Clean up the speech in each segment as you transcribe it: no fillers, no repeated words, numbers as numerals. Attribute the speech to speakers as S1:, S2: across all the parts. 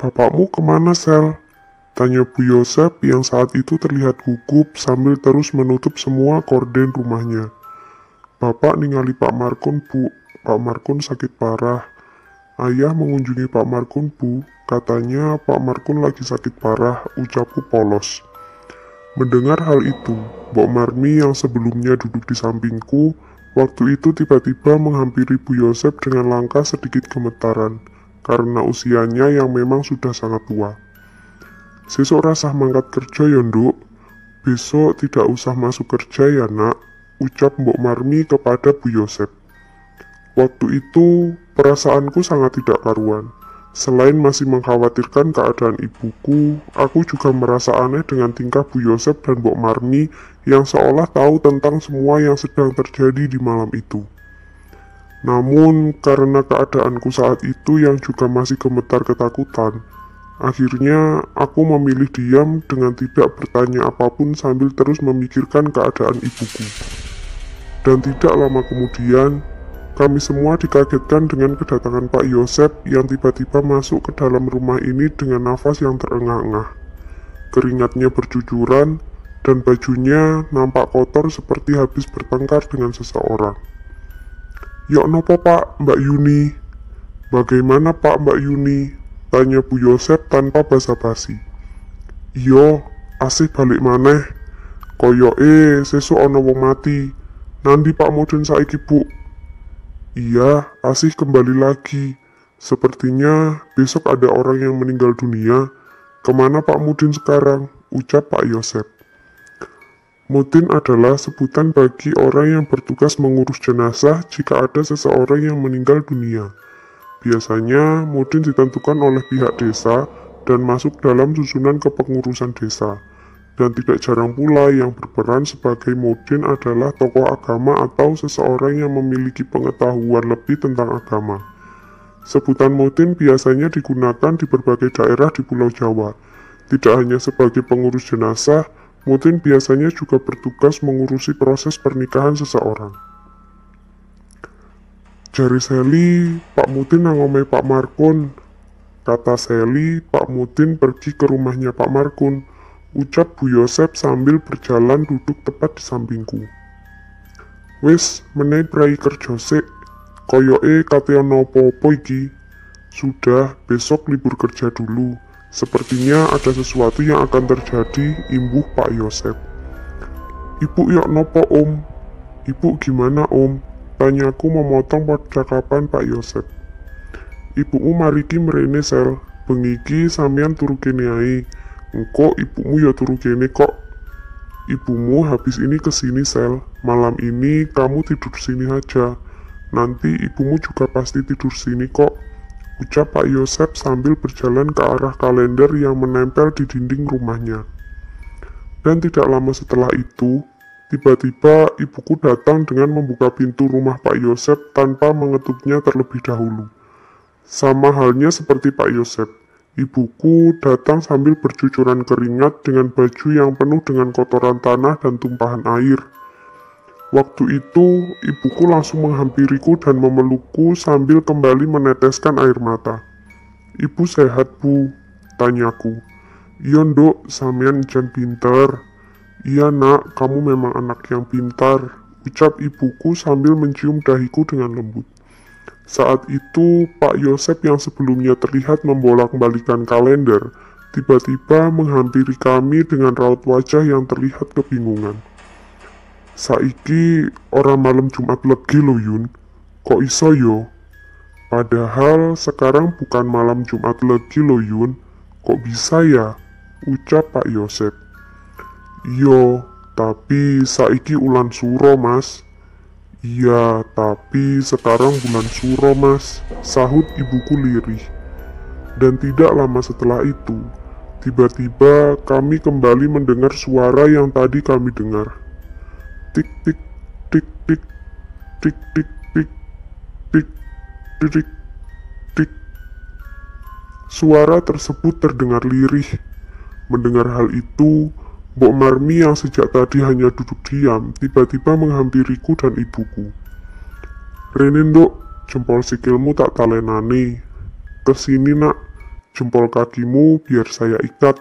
S1: Bapakmu kemana, Sel? Tanya Bu Yosep yang saat itu terlihat gugup sambil terus menutup semua gorden rumahnya. Bapak ningali Pak Markun, Bu. Pak Markun sakit parah. Ayah mengunjungi Pak Markun, Bu. Katanya Pak Markun lagi sakit parah, ucapku polos. Mendengar hal itu, Mbok Marmi yang sebelumnya duduk di sampingku, waktu itu tiba-tiba menghampiri Bu Yosep dengan langkah sedikit gemetaran, karena usianya yang memang sudah sangat tua. Sesok rasah mangkat kerja ya, Nduk. Besok tidak usah masuk kerja ya, Nak, ucap Mbok Marmi kepada Bu Yosep. Waktu itu, perasaanku sangat tidak karuan. Selain masih mengkhawatirkan keadaan ibuku, aku juga merasa aneh dengan tingkah Bu Yosep dan Mbok Marmi yang seolah tahu tentang semua yang sedang terjadi di malam itu. Namun, karena keadaanku saat itu yang juga masih gemetar ketakutan, akhirnya aku memilih diam dengan tidak bertanya apapun sambil terus memikirkan keadaan ibuku. Dan tidak lama kemudian, kami semua dikagetkan dengan kedatangan Pak Yosep yang tiba-tiba masuk ke dalam rumah ini dengan nafas yang terengah-engah. Keringatnya bercucuran dan bajunya nampak kotor seperti habis bertengkar dengan seseorang. "Yok nopo Pak, Mbak Yuni?" "Bagaimana Pak, Mbak Yuni?" tanya Bu Yosep tanpa basa-basi. "Iyo, asih balik maneh. Koyoke sesuk ana wong mati. Nandi Pak Mudin saiki, Bu?" "Iya, asih kembali lagi. Sepertinya besok ada orang yang meninggal dunia. Kemana Pak Mudin sekarang?" ucap Pak Yosep. Mudin adalah sebutan bagi orang yang bertugas mengurus jenazah jika ada seseorang yang meninggal dunia. Biasanya, Mudin ditentukan oleh pihak desa dan masuk dalam susunan kepengurusan desa. Dan tidak jarang pula yang berperan sebagai Mudin adalah tokoh agama atau seseorang yang memiliki pengetahuan lebih tentang agama. Sebutan Mudin biasanya digunakan di berbagai daerah di Pulau Jawa. Tidak hanya sebagai pengurus jenazah, Mudin biasanya juga bertugas mengurusi proses pernikahan seseorang. Jari Seli, Pak Mudin nangomai Pak Markun. Kata Seli, Pak Mudin pergi ke rumahnya Pak Markun, ucap Bu Yosep sambil berjalan duduk tepat di sampingku. "Wis, meneh prai kerja sik. Koyoke kate ana apa-apa iki." "Sudah, besok libur kerja dulu. Sepertinya ada sesuatu yang akan terjadi," imbuh Pak Yosep. "Ibu yok nopo Om?" "Ibu gimana Om?" tanyaku memotong percakapan Pak Yosep. "Ibumu mariki mrene Sel, bengiki sampean turu kene ae. Engko ibumu ya turu kene kok." "Ibumu habis ini kesini Sel, malam ini kamu tidur sini aja. Nanti ibumu juga pasti tidur sini kok," ucap Pak Yosep sambil berjalan ke arah kalender yang menempel di dinding rumahnya. Dan tidak lama setelah itu, tiba-tiba ibuku datang dengan membuka pintu rumah Pak Yosep tanpa mengetuknya terlebih dahulu. Sama halnya seperti Pak Yosep, ibuku datang sambil bercucuran keringat dengan baju yang penuh dengan kotoran tanah dan tumpahan air. Waktu itu, ibuku langsung menghampiriku dan memelukku sambil kembali meneteskan air mata. "Ibu sehat, Bu?" tanyaku. "Iya, Nduk, sampean jan pinter." "Iya, Nak, kamu memang anak yang pintar," ucap ibuku sambil mencium dahiku dengan lembut. Saat itu, Pak Yosep yang sebelumnya terlihat membolak-balikan kalender, tiba-tiba menghampiri kami dengan raut wajah yang terlihat kebingungan. "Saiki orang malam Jumat Legi lo Yun, kok iso yo?" "Padahal sekarang bukan malam Jumat Legi lo Yun, kok bisa ya?" ucap Pak Yosep. "Yo, tapi saiki ulan suro Mas." "Iya, tapi sekarang bulan suro Mas," sahut ibuku lirih. Dan tidak lama setelah itu, tiba-tiba kami kembali mendengar suara yang tadi kami dengar. Tik tik tik tik tik tik tik tik tik tik. Suara tersebut terdengar lirih. Mendengar hal itu, Mbok Marmi yang sejak tadi hanya duduk diam, tiba-tiba menghampiriku dan ibuku. "Rene Nduk, jempol sikilmu tak talenani. Kesini Nak, Jempol kakimu biar saya ikat,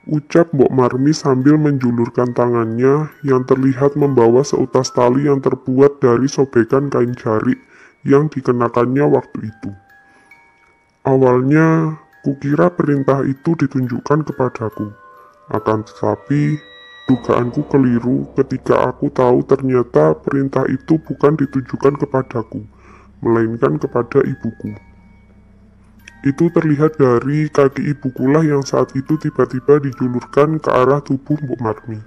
S1: ucap Mbok Marmi sambil menjulurkan tangannya yang terlihat membawa seutas tali yang terbuat dari sobekan kain jarik yang dikenakannya waktu itu. Awalnya, kukira perintah itu ditunjukkan kepadaku. Akan tetapi, dugaanku keliru ketika aku tahu ternyata perintah itu bukan ditujukan kepadaku, melainkan kepada ibuku. Itu terlihat dari kaki ibukulah yang saat itu tiba-tiba dijulurkan ke arah tubuh Mbok Marmi.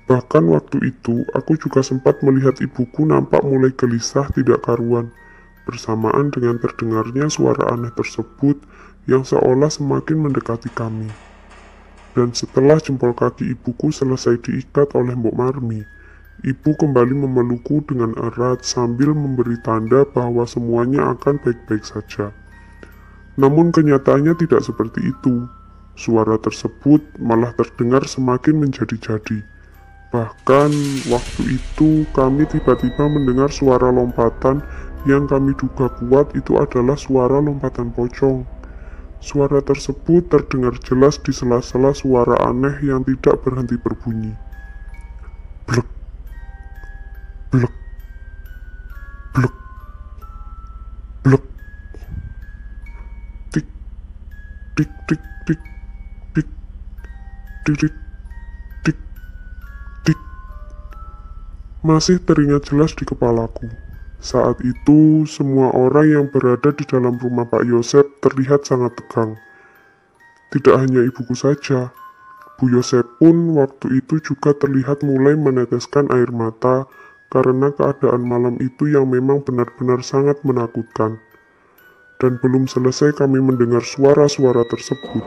S1: Bahkan waktu itu, aku juga sempat melihat ibuku nampak mulai gelisah tidak karuan, bersamaan dengan terdengarnya suara aneh tersebut yang seolah semakin mendekati kami. Dan setelah jempol kaki ibuku selesai diikat oleh Mbok Marmi, ibu kembali memelukku dengan erat sambil memberi tanda bahwa semuanya akan baik-baik saja. Namun kenyataannya tidak seperti itu. Suara tersebut malah terdengar semakin menjadi-jadi. Bahkan waktu itu kami tiba-tiba mendengar suara lompatan yang kami duga kuat itu adalah suara lompatan pocong. Suara tersebut terdengar jelas di sela-sela suara aneh yang tidak berhenti berbunyi. Blek, blek, blek, blek. Tik, tik, tik, tik, tik, tik, tik, tik, tik. Masih teringat jelas di kepalaku. Saat itu, semua orang yang berada di dalam rumah Pak Yosep terlihat sangat tegang. Tidak hanya ibuku saja, Bu Yosep pun waktu itu juga terlihat mulai meneteskan air mata karena keadaan malam itu yang memang benar-benar sangat menakutkan. Dan belum selesai kami mendengar suara-suara tersebut.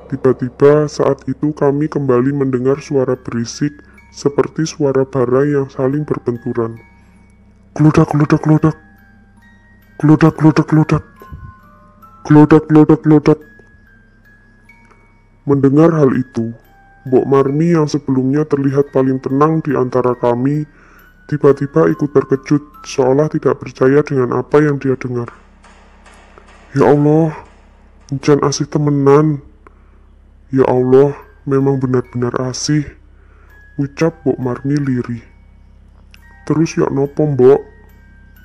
S1: Tiba-tiba saat itu kami kembali mendengar suara berisik seperti suara bara yang saling berbenturan. Geludak, geludak, geludak. Geludak, geludak, geludak. Geludak, geludak, geludak. Mendengar hal itu, Mbok Marmi yang sebelumnya terlihat paling tenang di antara kami, tiba-tiba ikut terkejut seolah tidak percaya dengan apa yang dia dengar. Ya Allah, encan asih temenan. Ya Allah, memang benar-benar asih, ucap Mbok Marmi lirih. Terus yok nopo mbok?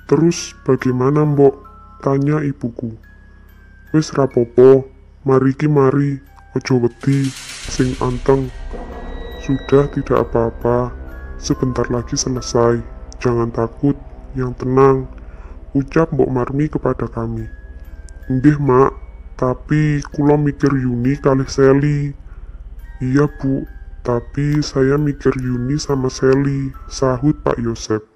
S1: Terus bagaimana mbok? Tanya ibuku. Wis rapopo, mariki mari, ojo wedi, sing anteng. Sudah tidak apa-apa, sebentar lagi selesai. Jangan takut, yang tenang, ucap Mbok Marmi kepada kami. Nggih mak, tapi kula mikir Yuni kalih Seli. Iya bu, tapi saya mikir Yuni sama Seli, sahut Pak Yosep.